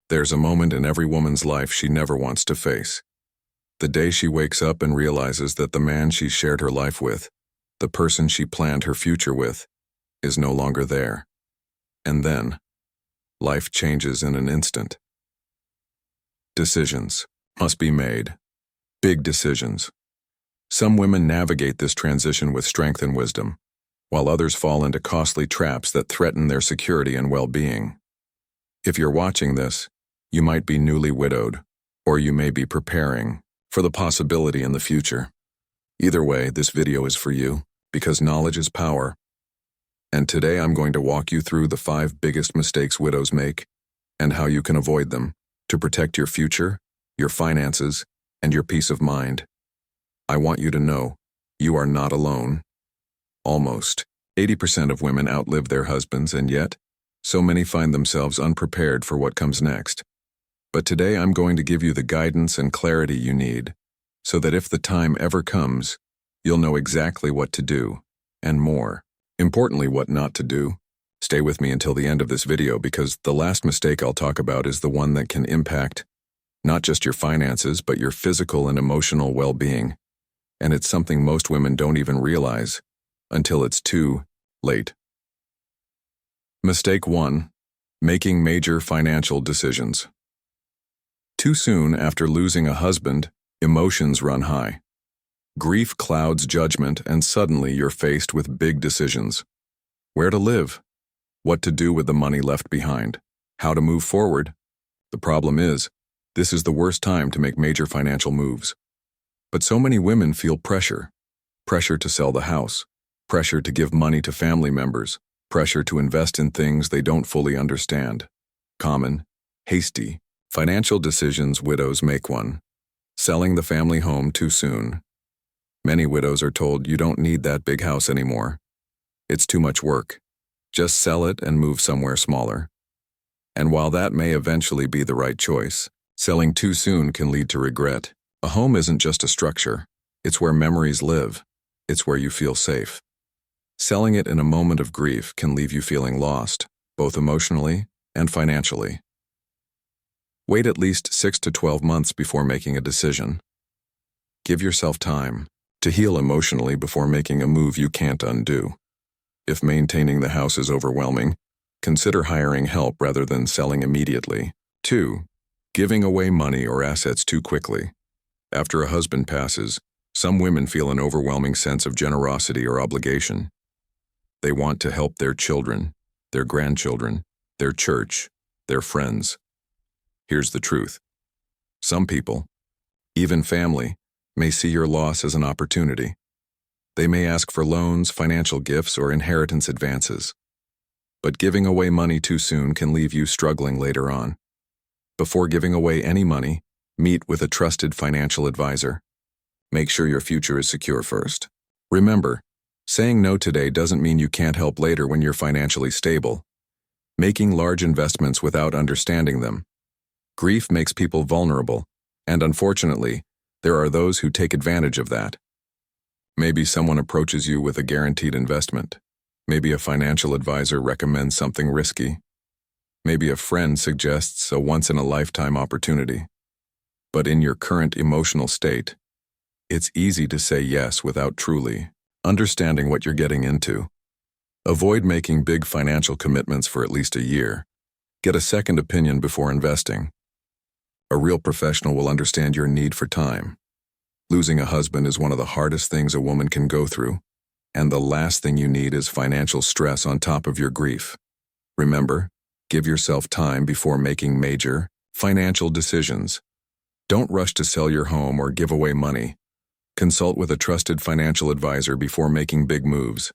There's a moment in every woman's life she never wants to face. The day she wakes up and realizes that the man she shared her life with, the person she planned her future with, is no longer there. And then, life changes in an instant. Decisions must be made. Big decisions. Some women navigate this transition with strength and wisdom, while others fall into costly traps that threaten their security and well-being. If you're watching this, you might be newly widowed, or you may be preparing for the possibility in the future. Either way, this video is for you, because knowledge is power. And today I'm going to walk you through the 5 biggest mistakes widows make, and how you can avoid them, to protect your future, your finances, and your peace of mind. I want you to know, you are not alone. Almost 80% of women outlive their husbands, and yet, so many find themselves unprepared for what comes next. But today I'm going to give you the guidance and clarity you need, so that if the time ever comes, you'll know exactly what to do, and more importantly, what not to do. Stay with me until the end of this video, because the last mistake I'll talk about is the one that can impact not just your finances, but your physical and emotional well-being. And it's something most women don't even realize until it's too late. Mistake 1. Making major financial decisions. Too soon after losing a husband, emotions run high. Grief clouds judgment, and suddenly you're faced with big decisions. Where to live? What to do with the money left behind? How to move forward? The problem is, this is the worst time to make major financial moves. But so many women feel pressure. Pressure to sell the house. Pressure to give money to family members. Pressure to invest in things they don't fully understand. Common, hasty, financial decisions widows make. 1. Selling the family home too soon. Many widows are told you don't need that big house anymore. It's too much work. Just sell it and move somewhere smaller. And while that may eventually be the right choice, selling too soon can lead to regret. A home isn't just a structure. It's where memories live. It's where you feel safe. Selling it in a moment of grief can leave you feeling lost, both emotionally and financially. Wait at least 6 to 12 months before making a decision. Give yourself time to heal emotionally before making a move you can't undo. If maintaining the house is overwhelming, consider hiring help rather than selling immediately. 2. Giving away money or assets too quickly. After a husband passes, some women feel an overwhelming sense of generosity or obligation. They want to help their children, their grandchildren, their church, their friends. Here's the truth. Some people, even family, may see your loss as an opportunity. They may ask for loans, financial gifts, or inheritance advances. But giving away money too soon can leave you struggling later on. Before giving away any money, meet with a trusted financial advisor. Make sure your future is secure first. Remember, saying no today doesn't mean you can't help later when you're financially stable. Making large investments without understanding them. Grief makes people vulnerable, and unfortunately, there are those who take advantage of that. Maybe someone approaches you with a guaranteed investment. Maybe a financial advisor recommends something risky. Maybe a friend suggests a once-in-a-lifetime opportunity. But in your current emotional state, it's easy to say yes without truly understanding what you're getting into. Avoid making big financial commitments for at least a year. Get a second opinion before investing. A real professional will understand your need for time. Losing a husband is one of the hardest things a woman can go through, and the last thing you need is financial stress on top of your grief. Remember, give yourself time before making major financial decisions. Don't rush to sell your home or give away money. Consult with a trusted financial advisor before making big moves.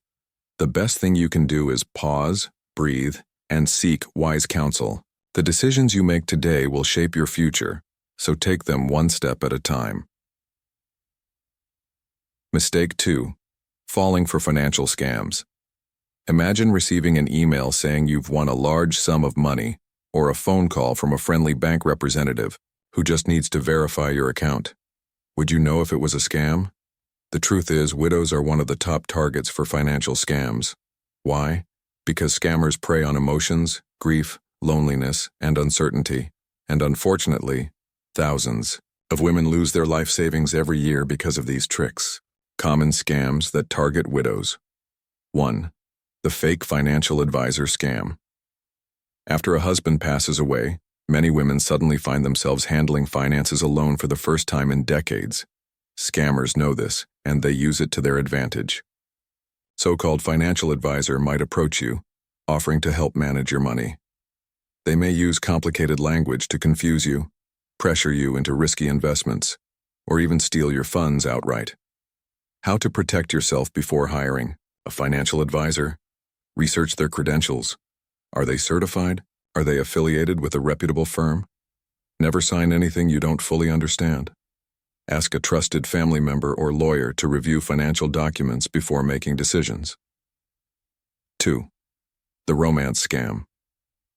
The best thing you can do is pause, breathe, and seek wise counsel. The decisions you make today will shape your future, so take them one step at a time. Mistake 2. Falling for financial scams. Imagine receiving an email saying you've won a large sum of money, or a phone call from a friendly bank representative who just needs to verify your account. Would you know if it was a scam? The truth is, widows are one of the top targets for financial scams. Why? Because scammers prey on emotions, grief, loneliness, and uncertainty. And unfortunately, thousands of women lose their life savings every year because of these tricks. Common scams that target widows. 1. The fake financial advisor scam. After a husband passes away, many women suddenly find themselves handling finances alone for the first time in decades. Scammers know this, and they use it to their advantage. So-called financial advisor might approach you, offering to help manage your money. They may use complicated language to confuse you, pressure you into risky investments, or even steal your funds outright. How to protect yourself before hiring a financial advisor? Research their credentials. Are they certified? Are they affiliated with a reputable firm? Never sign anything you don't fully understand. Ask a trusted family member or lawyer to review financial documents before making decisions. 2. The romance scam.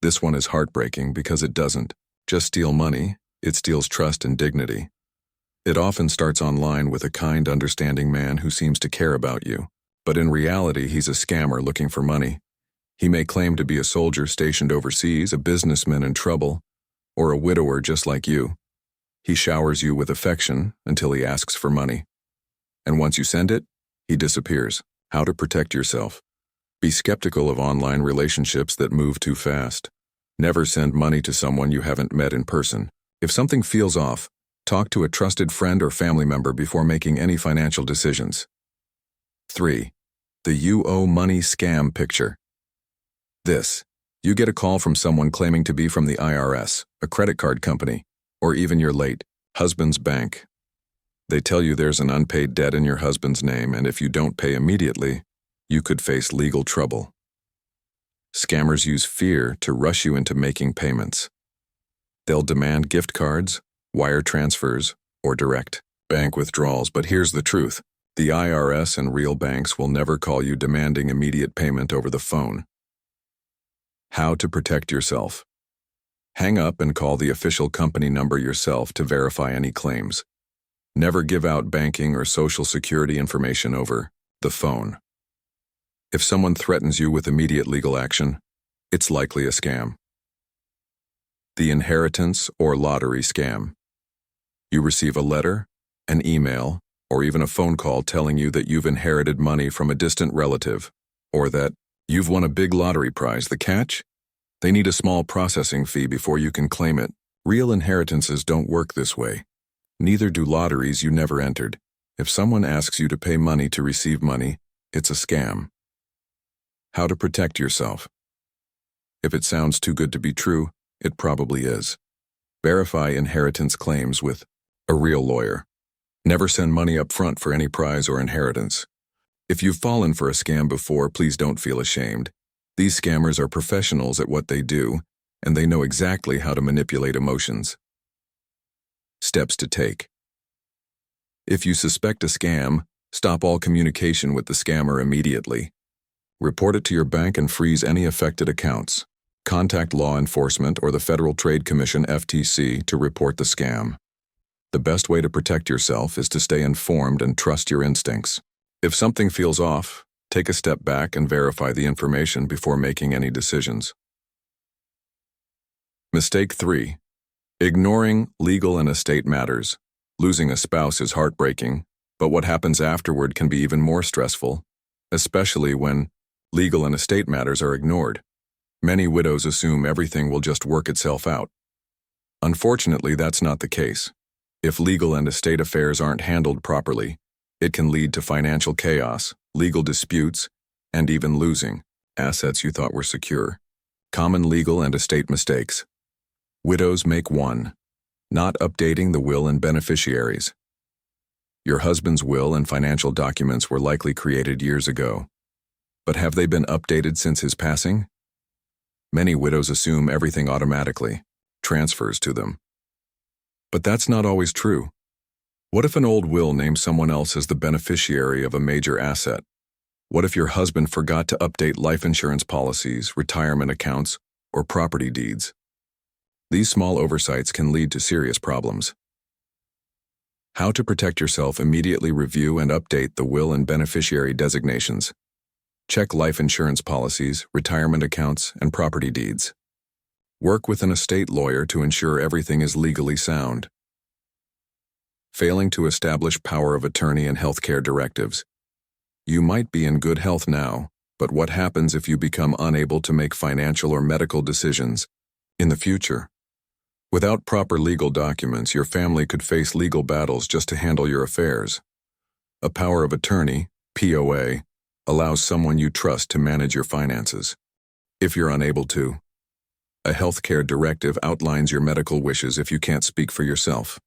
This one is heartbreaking because it doesn't just steal money, it steals trust and dignity. It often starts online with a kind, understanding man who seems to care about you, but in reality he's a scammer looking for money. He may claim to be a soldier stationed overseas, a businessman in trouble, or a widower just like you. He showers you with affection until he asks for money. And once you send it, he disappears. How to protect yourself. Be skeptical of online relationships that move too fast. Never send money to someone you haven't met in person. If something feels off, talk to a trusted friend or family member before making any financial decisions. 3. The "you owe money" scam picture. You get a call from someone claiming to be from the IRS, a credit card company, or even your late husband's bank. They tell you there's an unpaid debt in your husband's name, and if you don't pay immediately, you could face legal trouble. Scammers use fear to rush you into making payments. They'll demand gift cards, wire transfers, or direct bank withdrawals, but here's the truth. The IRS and real banks will never call you demanding immediate payment over the phone. How to protect yourself. Hang up and call the official company number yourself to verify any claims. Never give out banking or social security information over the phone. If someone threatens you with immediate legal action, it's likely a scam. The inheritance or lottery scam. You receive a letter, an email, or even a phone call telling you that you've inherited money from a distant relative, or that you've won a big lottery prize. The catch? They need a small processing fee before you can claim it. Real inheritances don't work this way. Neither do lotteries you never entered. If someone asks you to pay money to receive money, it's a scam. How to protect yourself. If it sounds too good to be true, it probably is. Verify inheritance claims with a real lawyer. Never send money up front for any prize or inheritance. If you've fallen for a scam before, please don't feel ashamed. These scammers are professionals at what they do, and they know exactly how to manipulate emotions. Steps to take. If you suspect a scam, stop all communication with the scammer immediately. Report it to your bank and freeze any affected accounts. Contact law enforcement or the Federal Trade Commission (FTC) to report the scam. The best way to protect yourself is to stay informed and trust your instincts. If something feels off, take a step back and verify the information before making any decisions. Mistake 3. Ignoring legal and estate matters. Losing a spouse is heartbreaking, but what happens afterward can be even more stressful, especially when legal and estate matters are ignored. Many widows assume everything will just work itself out. Unfortunately, that's not the case. If legal and estate affairs aren't handled properly, it can lead to financial chaos, legal disputes, and even losing assets you thought were secure. Common legal and estate mistakes. Widows make 1. Not updating the will and beneficiaries. Your husband's will and financial documents were likely created years ago. But have they been updated since his passing? Many widows assume everything automatically transfers to them. But that's not always true. What if an old will names someone else as the beneficiary of a major asset? What if your husband forgot to update life insurance policies, retirement accounts, or property deeds? These small oversights can lead to serious problems. How to protect yourself. Immediately review and update the will and beneficiary designations. Check life insurance policies, retirement accounts, and property deeds. Work with an estate lawyer to ensure everything is legally sound. Failing to establish power of attorney and healthcare directives. You might be in good health now, but what happens if you become unable to make financial or medical decisions in the future? Without proper legal documents, your family could face legal battles just to handle your affairs. A power of attorney, POA, allows someone you trust to manage your finances. If you're unable to, a healthcare directive outlines your medical wishes if you can't speak for yourself.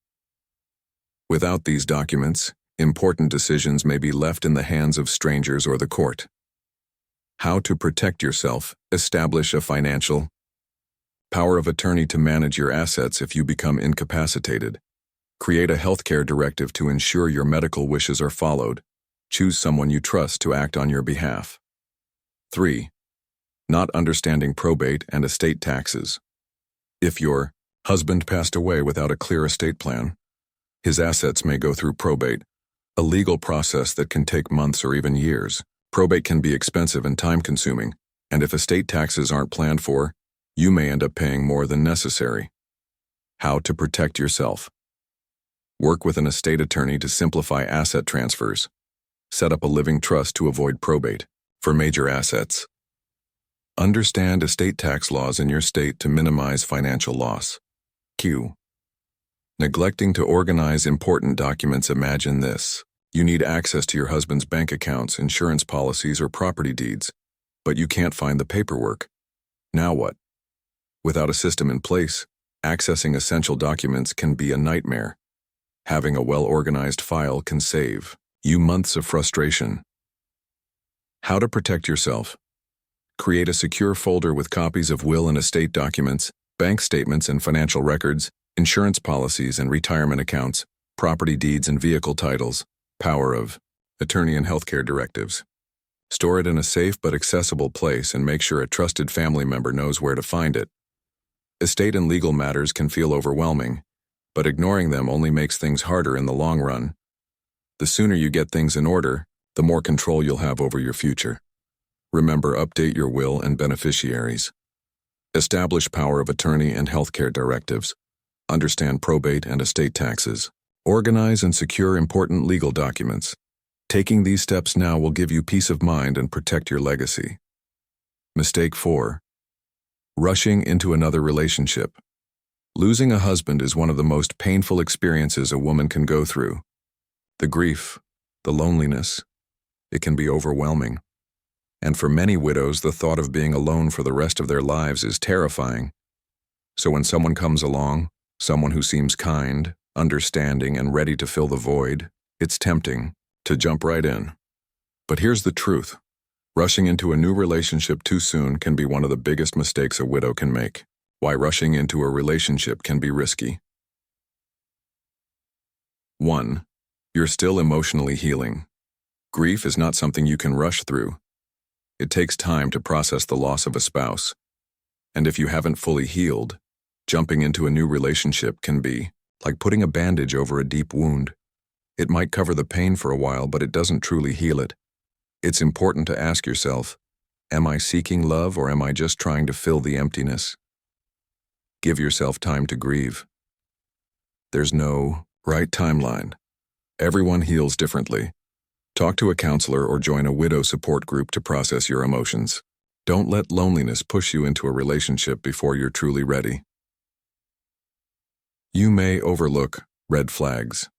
Without these documents, important decisions may be left in the hands of strangers or the court. How to protect yourself: establish a financial power of attorney to manage your assets if you become incapacitated. Create a healthcare directive to ensure your medical wishes are followed. Choose someone you trust to act on your behalf. 3. Not understanding probate and estate taxes. If your husband passed away without a clear estate plan, his assets may go through probate, a legal process that can take months or even years. Probate can be expensive and time-consuming, and if estate taxes aren't planned for, you may end up paying more than necessary. How to protect yourself. Work with an estate attorney to simplify asset transfers. Set up a living trust to avoid probate for major assets. Understand estate tax laws in your state to minimize financial loss. Q. Neglecting to organize important documents. Imagine this. You need access to your husband's bank accounts, insurance policies, or property deeds, but you can't find the paperwork. Now what? Without a system in place, accessing essential documents can be a nightmare. Having a well-organized file can save you months of frustration. How to protect yourself. Create a secure folder with copies of will and estate documents, bank statements and financial records, insurance policies and retirement accounts, property deeds and vehicle titles, power of attorney and healthcare directives. Store it in a safe but accessible place and make sure a trusted family member knows where to find it. Estate and legal matters can feel overwhelming, but ignoring them only makes things harder in the long run. The sooner you get things in order, the more control you'll have over your future. Remember, update your will and beneficiaries. Establish power of attorney and healthcare directives. Understand probate and estate taxes. Organize and secure important legal documents. Taking these steps now will give you peace of mind and protect your legacy. Mistake 4. Rushing into another relationship. Losing a husband is one of the most painful experiences a woman can go through. The grief, the loneliness, it can be overwhelming. And for many widows, the thought of being alone for the rest of their lives is terrifying. So when someone comes along, someone who seems kind, understanding, and ready to fill the void, it's tempting to jump right in. But here's the truth. Rushing into a new relationship too soon can be one of the biggest mistakes a widow can make. Why rushing into a relationship can be risky. 1. You're still emotionally healing. Grief is not something you can rush through. It takes time to process the loss of a spouse. And if you haven't fully healed, jumping into a new relationship can be like putting a bandage over a deep wound. It might cover the pain for a while, but it doesn't truly heal it. It's important to ask yourself, am I seeking love or am I just trying to fill the emptiness? Give yourself time to grieve. There's no right timeline. Everyone heals differently. Talk to a counselor or join a widow support group to process your emotions. Don't let loneliness push you into a relationship before you're truly ready. You may overlook red flags.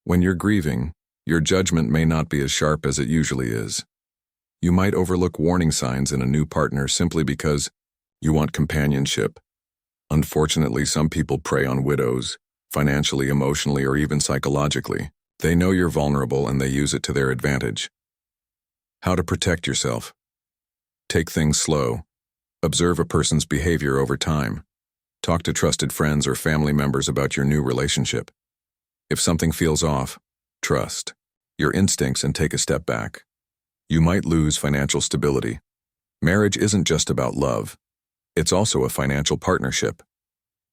When you're grieving, your judgment may not be as sharp as it usually is. You might overlook warning signs in a new partner simply because you want companionship. Unfortunately, some people prey on widows, financially, emotionally, or even psychologically. They know you're vulnerable and they use it to their advantage. How to protect yourself. Take things slow. Observe a person's behavior over time. Talk to trusted friends or family members about your new relationship. If something feels off, trust your instincts and take a step back. You might lose financial stability. Marriage isn't just about love. It's also a financial partnership.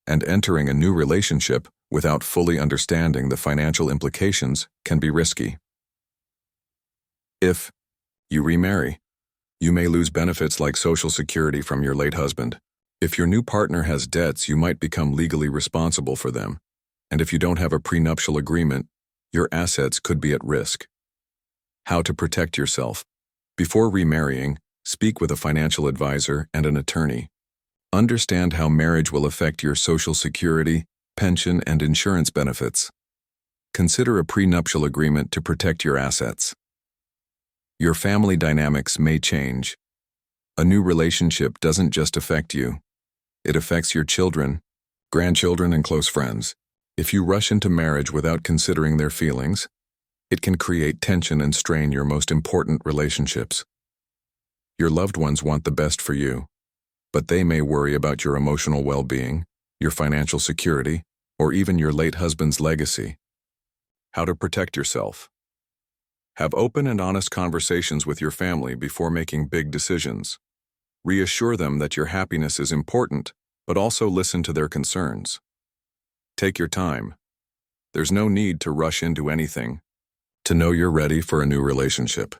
And entering a new relationship without fully understanding the financial implications can be risky. If you remarry, you may lose benefits like Social Security from your late husband. If your new partner has debts, you might become legally responsible for them. And if you don't have a prenuptial agreement, your assets could be at risk. How to protect yourself. Before remarrying, speak with a financial advisor and an attorney. Understand how marriage will affect your Social Security, pension, and insurance benefits. Consider a prenuptial agreement to protect your assets. Your family dynamics may change. A new relationship doesn't just affect you. It affects your children, grandchildren, and close friends. If you rush into marriage without considering their feelings, it can create tension and strain your most important relationships. Your loved ones want the best for you, but they may worry about your emotional well-being, your financial security, or even your late husband's legacy. How to protect yourself. Have open and honest conversations with your family before making big decisions. Reassure them that your happiness is important, but also listen to their concerns. Take your time. There's no need to rush into anything to know you're ready for a new relationship.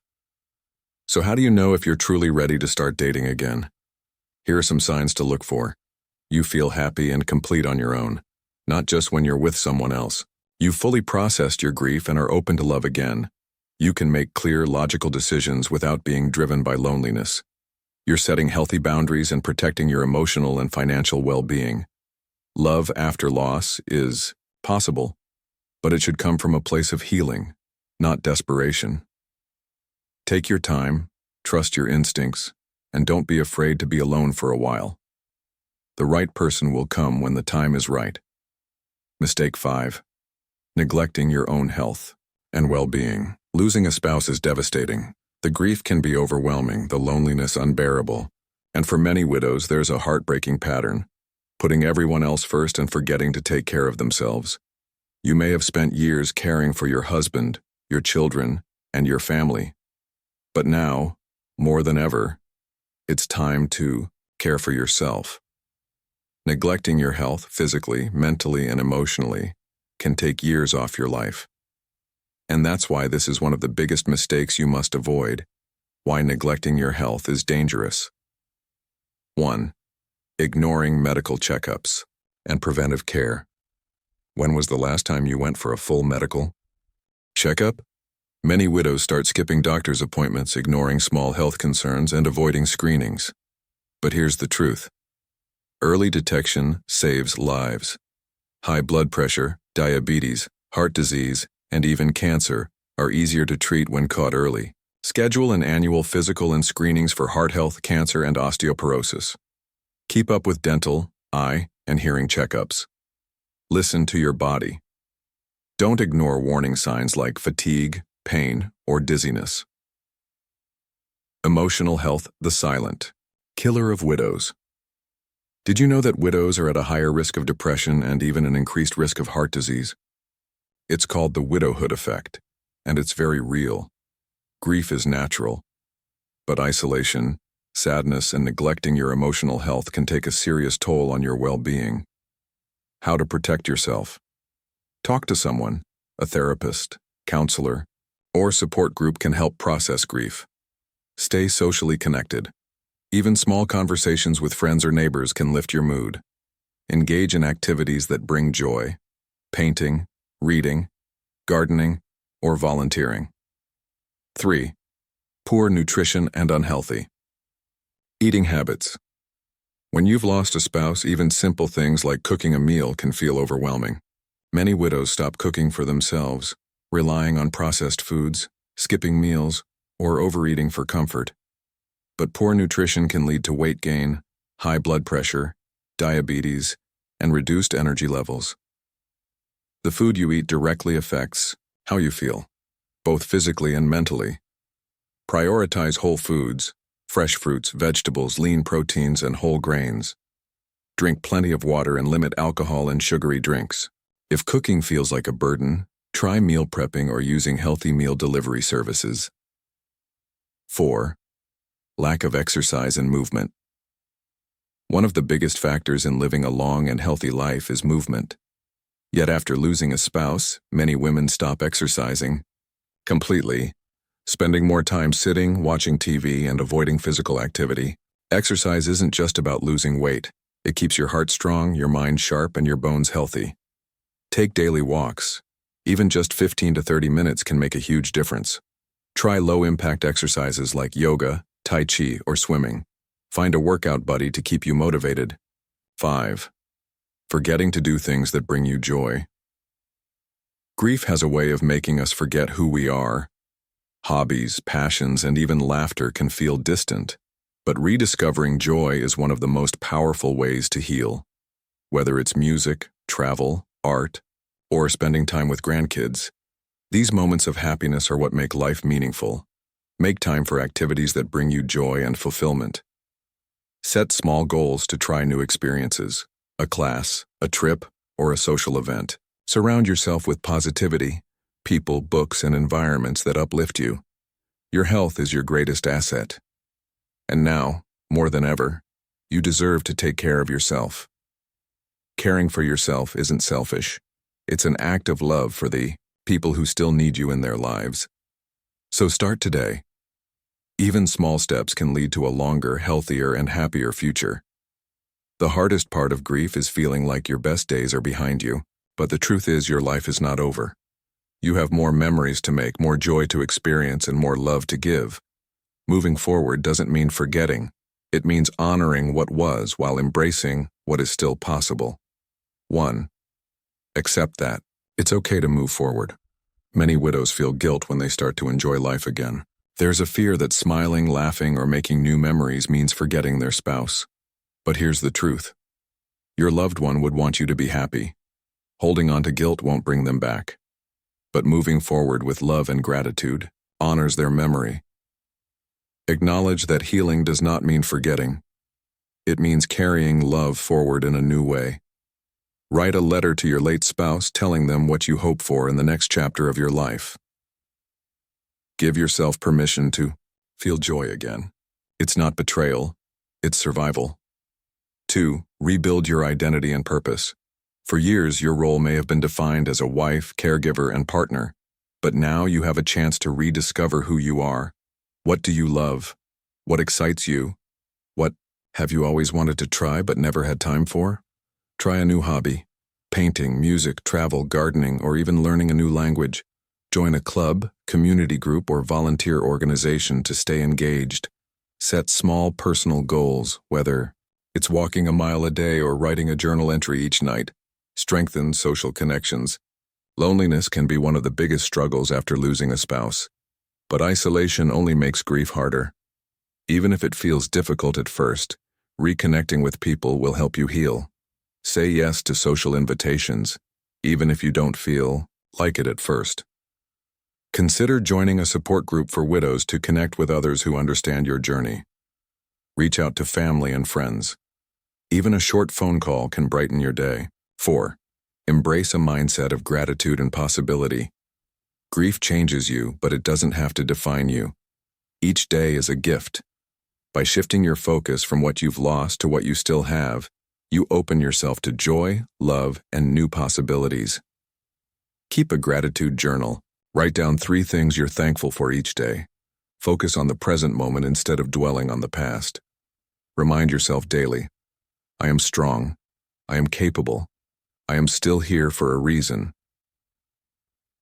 So how do you know if you're truly ready to start dating again? Here are some signs to look for. You feel happy and complete on your own, not just when you're with someone else. You've fully processed your grief and are open to love again. You can make clear, logical decisions without being driven by loneliness. You're setting healthy boundaries and protecting your emotional and financial well-being. Love after loss is possible, but it should come from a place of healing, not desperation. Take your time, trust your instincts, and don't be afraid to be alone for a while. The right person will come when the time is right. Mistake 5. Neglecting your own health and well-being. Losing a spouse is devastating. The grief can be overwhelming, the loneliness unbearable. And for many widows, there's a heartbreaking pattern, putting everyone else first and forgetting to take care of themselves. You may have spent years caring for your husband, your children, and your family. But now, more than ever, it's time to care for yourself. Neglecting your health physically, mentally, and emotionally can take years off your life. And that's why this is one of the biggest mistakes you must avoid, why neglecting your health is dangerous. 1. Ignoring medical checkups and preventive care. When was the last time you went for a full medical checkup? Many widows start skipping doctor's appointments, ignoring small health concerns, and avoiding screenings. But here's the truth. Early detection saves lives. High blood pressure, diabetes, heart disease, and even cancer are easier to treat when caught early. Schedule an annual physical and screenings for heart health, cancer, and osteoporosis. Keep up with dental, eye, and hearing checkups. Listen to your body. Don't ignore warning signs like fatigue, pain, or dizziness. Emotional health, the silent killer of widows. Did you know that widows are at a higher risk of depression and even an increased risk of heart disease? It's called the widowhood effect, and it's very real. Grief is natural, but isolation, sadness, and neglecting your emotional health can take a serious toll on your well-being. How to protect yourself. Talk to someone, a therapist, counselor, or support group can help process grief. Stay socially connected. Even small conversations with friends or neighbors can lift your mood. Engage in activities that bring joy, painting, reading, gardening, or volunteering. 3. Poor nutrition and unhealthy eating habits. When you've lost a spouse, even simple things like cooking a meal can feel overwhelming. Many widows stop cooking for themselves, relying on processed foods, skipping meals, or overeating for comfort. But poor nutrition can lead to weight gain, high blood pressure, diabetes, and reduced energy levels. The food you eat directly affects how you feel, both physically and mentally. Prioritize whole foods, fresh fruits, vegetables, lean proteins, and whole grains. Drink plenty of water and limit alcohol and sugary drinks. If cooking feels like a burden, try meal prepping or using healthy meal delivery services. 4. Lack of exercise and movement. One of the biggest factors in living a long and healthy life is movement. Yet after losing a spouse, many women stop exercising completely, spending more time sitting, watching TV, and avoiding physical activity. Exercise isn't just about losing weight. It keeps your heart strong, your mind sharp, and your bones healthy. Take daily walks. Even just 15 to 30 minutes can make a huge difference. Try low-impact exercises like yoga, tai chi, or swimming. Find a workout buddy to keep you motivated. 5. Forgetting to do things that bring you joy. Grief has a way of making us forget who we are. Hobbies, passions, and even laughter can feel distant, but rediscovering joy is one of the most powerful ways to heal. Whether it's music, travel, art, or spending time with grandkids, these moments of happiness are what make life meaningful. Make time for activities that bring you joy and fulfillment. Set small goals to try new experiences, a class, a trip, or a social event. Surround yourself with positivity, people, books, and environments that uplift you. Your health is your greatest asset. And now, more than ever, you deserve to take care of yourself. Caring for yourself isn't selfish. It's an act of love for the people who still need you in their lives. So start today. Even small steps can lead to a longer, healthier, and happier future. The hardest part of grief is feeling like your best days are behind you, but the truth is your life is not over. You have more memories to make, more joy to experience, and more love to give. Moving forward doesn't mean forgetting. It means honoring what was while embracing what is still possible. 1. Accept that. It's okay to move forward. Many widows feel guilt when they start to enjoy life again. There's a fear that smiling, laughing, or making new memories means forgetting their spouse. But here's the truth. Your loved one would want you to be happy. Holding on to guilt won't bring them back. But moving forward with love and gratitude honors their memory. Acknowledge that healing does not mean forgetting. It means carrying love forward in a new way. Write a letter to your late spouse telling them what you hope for in the next chapter of your life. Give yourself permission to feel joy again. It's not betrayal, it's survival. 2. Rebuild your identity and purpose. For years, your role may have been defined as a wife, caregiver, and partner, but now you have a chance to rediscover who you are. What do you love? What excites you? What have you always wanted to try but never had time for? Try a new hobby. Painting, music, travel, gardening, or even learning a new language. Join a club, community group, or volunteer organization to stay engaged. Set small personal goals, whether it's walking a mile a day or writing a journal entry each night. Strengthen social connections. Loneliness can be one of the biggest struggles after losing a spouse. But isolation only makes grief harder. Even if it feels difficult at first, reconnecting with people will help you heal. Say yes to social invitations, even if you don't feel like it at first. Consider joining a support group for widows to connect with others who understand your journey. Reach out to family and friends. Even a short phone call can brighten your day. 4. Embrace a mindset of gratitude and possibility. Grief changes you, but it doesn't have to define you. Each day is a gift. By shifting your focus from what you've lost to what you still have, you open yourself to joy, love, and new possibilities. Keep a gratitude journal. Write down 3 things you're thankful for each day. Focus on the present moment instead of dwelling on the past. Remind yourself daily, I am strong. I am capable. I am still here for a reason.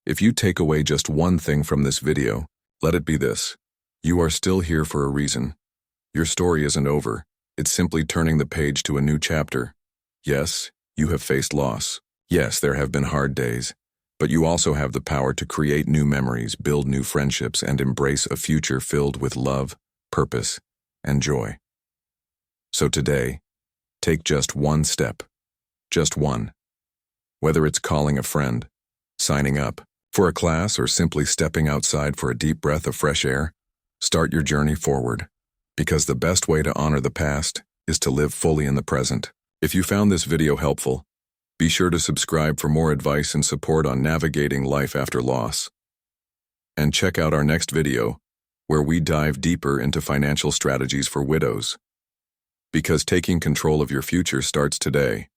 If you take away just one thing from this video, let it be this. You are still here for a reason. Your story isn't over. It's simply turning the page to a new chapter. Yes, you have faced loss. Yes, there have been hard days. But you also have the power to create new memories, build new friendships, and embrace a future filled with love, purpose, and joy. So today, take just one step. Just one. Whether it's calling a friend, signing up for a class, or simply stepping outside for a deep breath of fresh air, start your journey forward. Because the best way to honor the past is to live fully in the present. If you found this video helpful, be sure to subscribe for more advice and support on navigating life after loss. And check out our next video, where we dive deeper into financial strategies for widows. Because taking control of your future starts today.